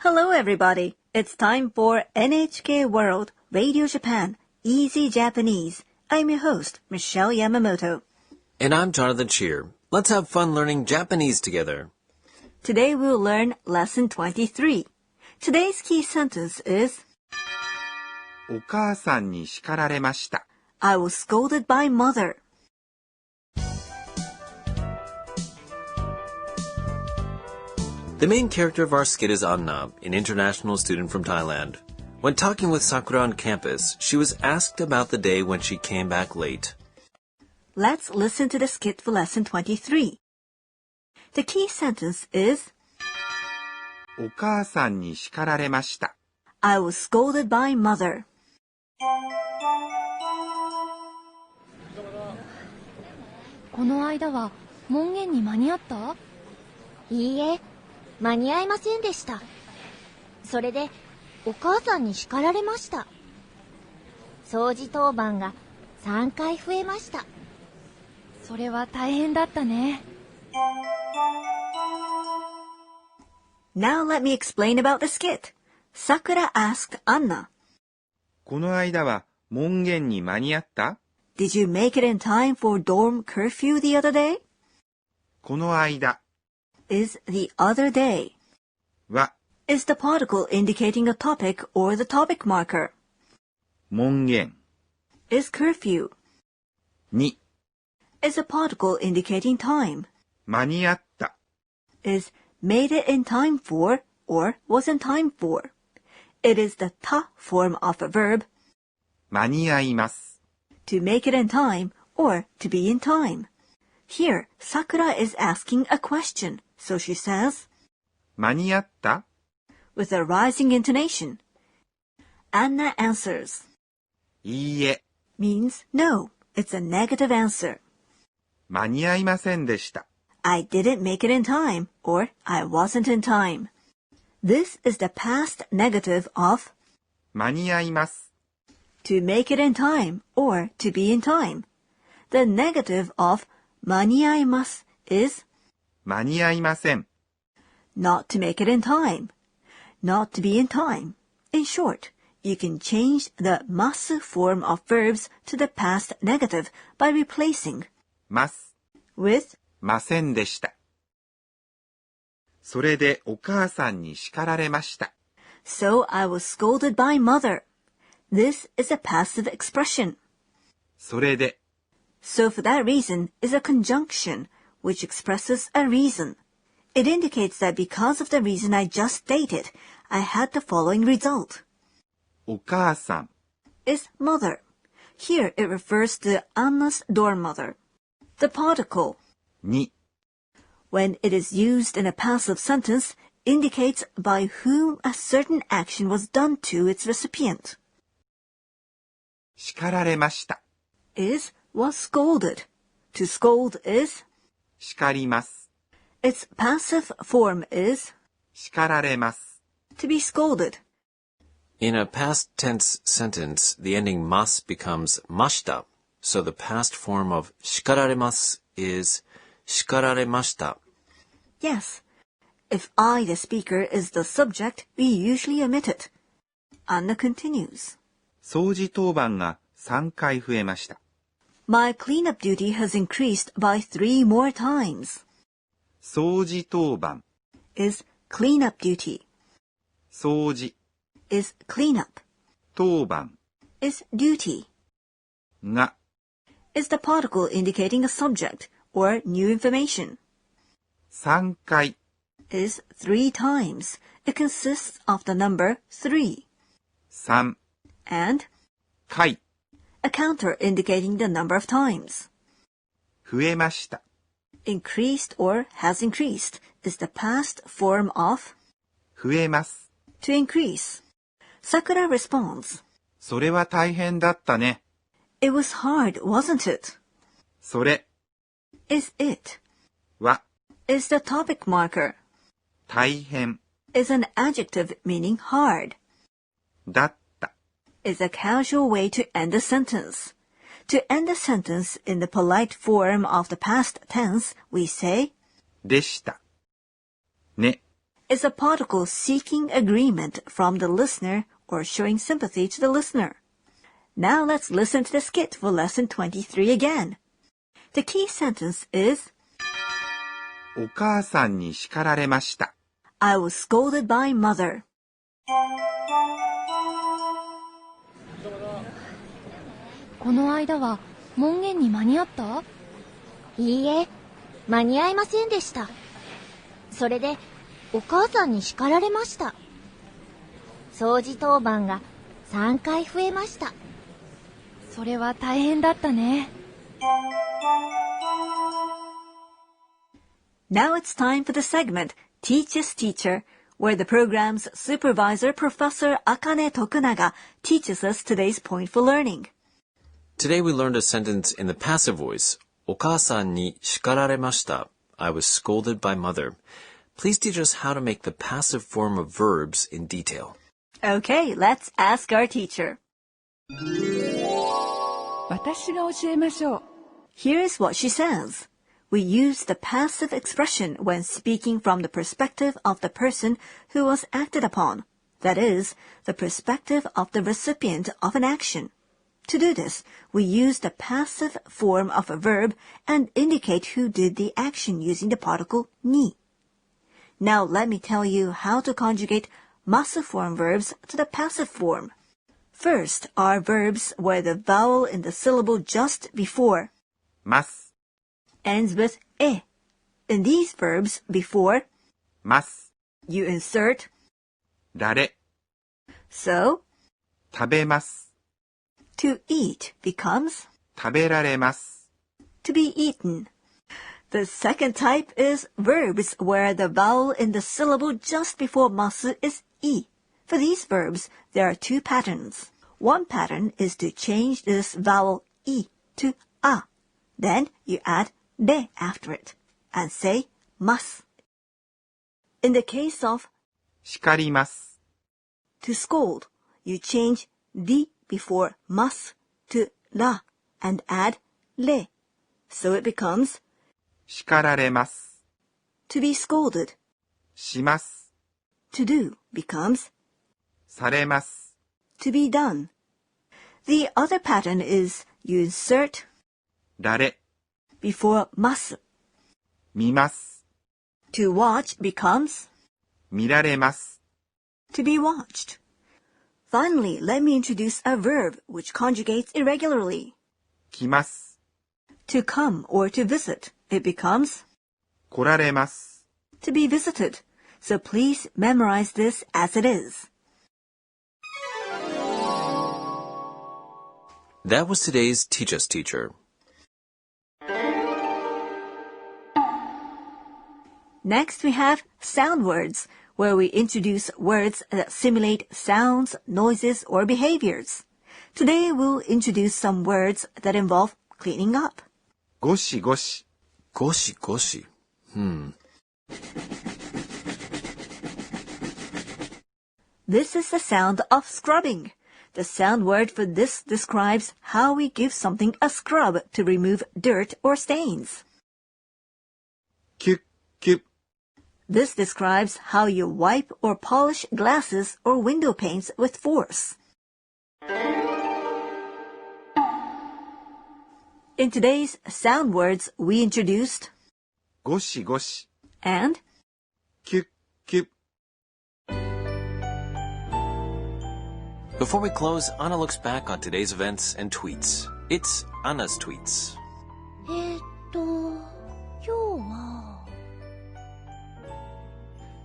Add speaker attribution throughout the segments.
Speaker 1: Hello everybody. It's time for NHK World Radio Japan Easy Japanese. I'm your host, Michelle Yamamoto.
Speaker 2: And I'm Jonathan Shear. Let's have fun learning Japanese together.
Speaker 1: Today we'll learn Lesson 23. Today's key sentence is
Speaker 3: お母さんに叱られました。
Speaker 1: I was scolded by mother.
Speaker 2: The main character of our skit is Anna, an international student from Thailand. When talking with Sakura on campus, she was asked about the day when she came back late.
Speaker 1: Let's listen to the skit for Lesson 23. The key sentence is
Speaker 3: お母さんに叱られました。
Speaker 1: I was scolded by mother.
Speaker 4: この間は門限に間に合った？
Speaker 5: いいえ、間に合いませんでした。それでお母さんに叱られました。掃除当番が3回増えました。
Speaker 4: それは大変だったね。
Speaker 1: Now let me explain about the skit. Sakura asked Anna,
Speaker 3: この間は門限に間に合った？
Speaker 1: Did you make it in time for dorm curfew the other day?
Speaker 3: この間
Speaker 1: Is the other day.
Speaker 3: は
Speaker 1: Is the particle indicating a topic or the topic marker.
Speaker 3: 門限
Speaker 1: Is curfew.
Speaker 3: に
Speaker 1: Is a particle indicating time.
Speaker 3: 間に合った。
Speaker 1: Is made it in time for or was in time for. It is the ta form of a verb
Speaker 3: 間に合います。
Speaker 1: to make it in time or to be in time. Here, Sakura is asking a question, so she says,
Speaker 3: 間に合った？
Speaker 1: with a rising intonation. Anna answers,
Speaker 3: いいえ、
Speaker 1: means no. It's a negative answer.
Speaker 3: 間に合いませんでした。
Speaker 1: I didn't make it in time or I wasn't in time. This is the past negative of
Speaker 3: 間に合います。
Speaker 1: to make it in time or to be in time. The negative of 間に合います is
Speaker 3: 間に合いません。
Speaker 1: not to make it in time, not to be in time. In short, you can change the ます form of verbs to the past negative by replacing
Speaker 3: ます。
Speaker 1: with
Speaker 3: ませんでした。それでお母さんに叱られました。
Speaker 1: so I was scolded by mother. This is a passive expression.
Speaker 3: それで
Speaker 1: So for that reason is a conjunction which expresses a reason. It indicates that because of the reason I just stated, I had the following result.
Speaker 3: お母さん
Speaker 1: Is mother. Here it refers to Anna's dorm mother. The particle
Speaker 3: に
Speaker 1: when it is used in a passive sentence, indicates by whom a certain action was done to its recipient.
Speaker 3: 叱られました。
Speaker 1: Is was scolded. To scold is,
Speaker 3: 叱ります。
Speaker 1: its passive form is
Speaker 3: 叱られます。
Speaker 1: to be scolded.
Speaker 2: In a past tense sentence, the ending mas becomes mashita, so the past form of 叱られます is 叱られました.
Speaker 1: Yes. If I, the speaker, is the subject, we usually omit it. Anna continues.
Speaker 3: 掃除当番が3回増えました。
Speaker 1: My cleanup duty has increased by 3 more times.
Speaker 3: 掃除当番
Speaker 1: Is cleanup duty.
Speaker 3: 掃除
Speaker 1: Is cleanup.
Speaker 3: 当番
Speaker 1: Is duty.
Speaker 3: が
Speaker 1: Is the particle indicating a subject or new information.
Speaker 3: 3回
Speaker 1: Is 3 times. It consists of the number 3.
Speaker 3: 3
Speaker 1: And
Speaker 3: 回
Speaker 1: a counter indicating the number of times.
Speaker 3: 増えました。
Speaker 1: Increased or has increased is the past form of
Speaker 3: 増えます。
Speaker 1: to increase. Sakura responds,
Speaker 3: それは大変だったね。
Speaker 1: It was hard, wasn't it?
Speaker 3: それ
Speaker 1: Is it.
Speaker 3: は
Speaker 1: Is the topic marker.
Speaker 3: 大変
Speaker 1: Is an adjective meaning hard.
Speaker 3: だった。
Speaker 1: Is a casual way to end a sentence. To end a sentence in the polite form of the past tense, we say
Speaker 3: でした。ね。
Speaker 1: is a particle seeking agreement from the listener or showing sympathy to the listener. Now let's listen to the skit for lesson 23 again. The key sentence is
Speaker 3: お母さんに叱られました。
Speaker 1: I was scolded by mother.
Speaker 4: この間は門限に間に合った？
Speaker 5: いいえ、間に合いませんでした。それで、お母さんに叱られました。掃除当番が3回増えました。
Speaker 4: それは大変だったね。
Speaker 1: Now it's time for the segment Teacher's Teacher, where the program's supervisor, Professor Akane Tokunaga, teaches us today's point for learning.
Speaker 2: Today we learned a sentence in the passive voice. お母さんに叱られました. I was scolded by mother. Please teach us how to make the passive form of verbs in detail.
Speaker 1: Okay, let's ask our teacher.
Speaker 6: 私が教えましょう。
Speaker 1: Here's what she says. We use the passive expression when speaking from the perspective of the person who was acted upon. That is, the perspective of the recipient of an action. To do this, we use the passive form of a verb and indicate who did the action using the particle ni. Now let me tell you how to conjugate masu form verbs to the passive form. First are verbs where the vowel in the syllable just before
Speaker 3: ます、
Speaker 1: ends with e. In these verbs before,
Speaker 3: ます、
Speaker 1: you insert
Speaker 3: られ、
Speaker 1: so.
Speaker 3: 食べます、
Speaker 1: To eat becomes
Speaker 3: 食べられます。
Speaker 1: to be eaten. The second type is verbs where the vowel in the syllable just before masu is i. For these verbs, there are two patterns. One pattern is to change this vowel i to a. Then you add re after it and say mas. In the case of
Speaker 3: 叱ります。
Speaker 1: to scold, you change di before mas to la and add le. So it becomes
Speaker 3: 叱られます。
Speaker 1: to be scolded.
Speaker 3: します。
Speaker 1: To do becomes
Speaker 3: されます。
Speaker 1: to be done. The other pattern is you insert
Speaker 3: られ、
Speaker 1: before mas.
Speaker 3: 見ます。
Speaker 1: To watch becomes
Speaker 3: 見られます。
Speaker 1: to be watched. Finally, let me introduce a verb which conjugates irregularly.
Speaker 3: 来ます。
Speaker 1: To come or to visit, it becomes
Speaker 3: 来られます。
Speaker 1: to be visited. So please memorize this as it is.
Speaker 2: That was today's Teach Us Teacher.
Speaker 1: Next, we have sound words, where we introduce words that simulate sounds, noises, or behaviors. Today, we'll introduce some words that involve cleaning up.
Speaker 3: ゴシゴシ、
Speaker 2: Goshi goshi.
Speaker 1: This is the sound of scrubbing. The sound word for this describes how we give something a scrub to remove dirt or stains.
Speaker 3: キュッキュッ、
Speaker 1: This describes how you wipe or polish glasses or window panes with force. In today's sound words, we introduced
Speaker 3: ゴシゴシ、
Speaker 1: and
Speaker 3: キュッキュッ。
Speaker 2: Before we close, Anna looks back on today's events and tweets. It's Anna's tweets.
Speaker 5: 今日は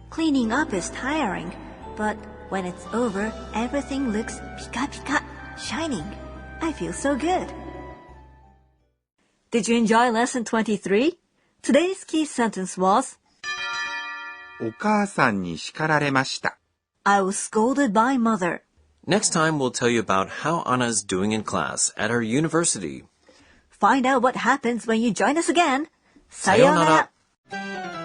Speaker 1: cleaning up is tiring, but when it's over, everything looks pika pika, shining. I feel so good. Did you enjoy lesson 23? Today's key sentence was
Speaker 3: お母さんに叱られました。
Speaker 1: I was scolded by mother.
Speaker 2: Next time, we'll tell you about how Anna's doing in class at her university.
Speaker 1: Find out what happens when you join us again.
Speaker 2: Sayonara.
Speaker 1: Sayonara.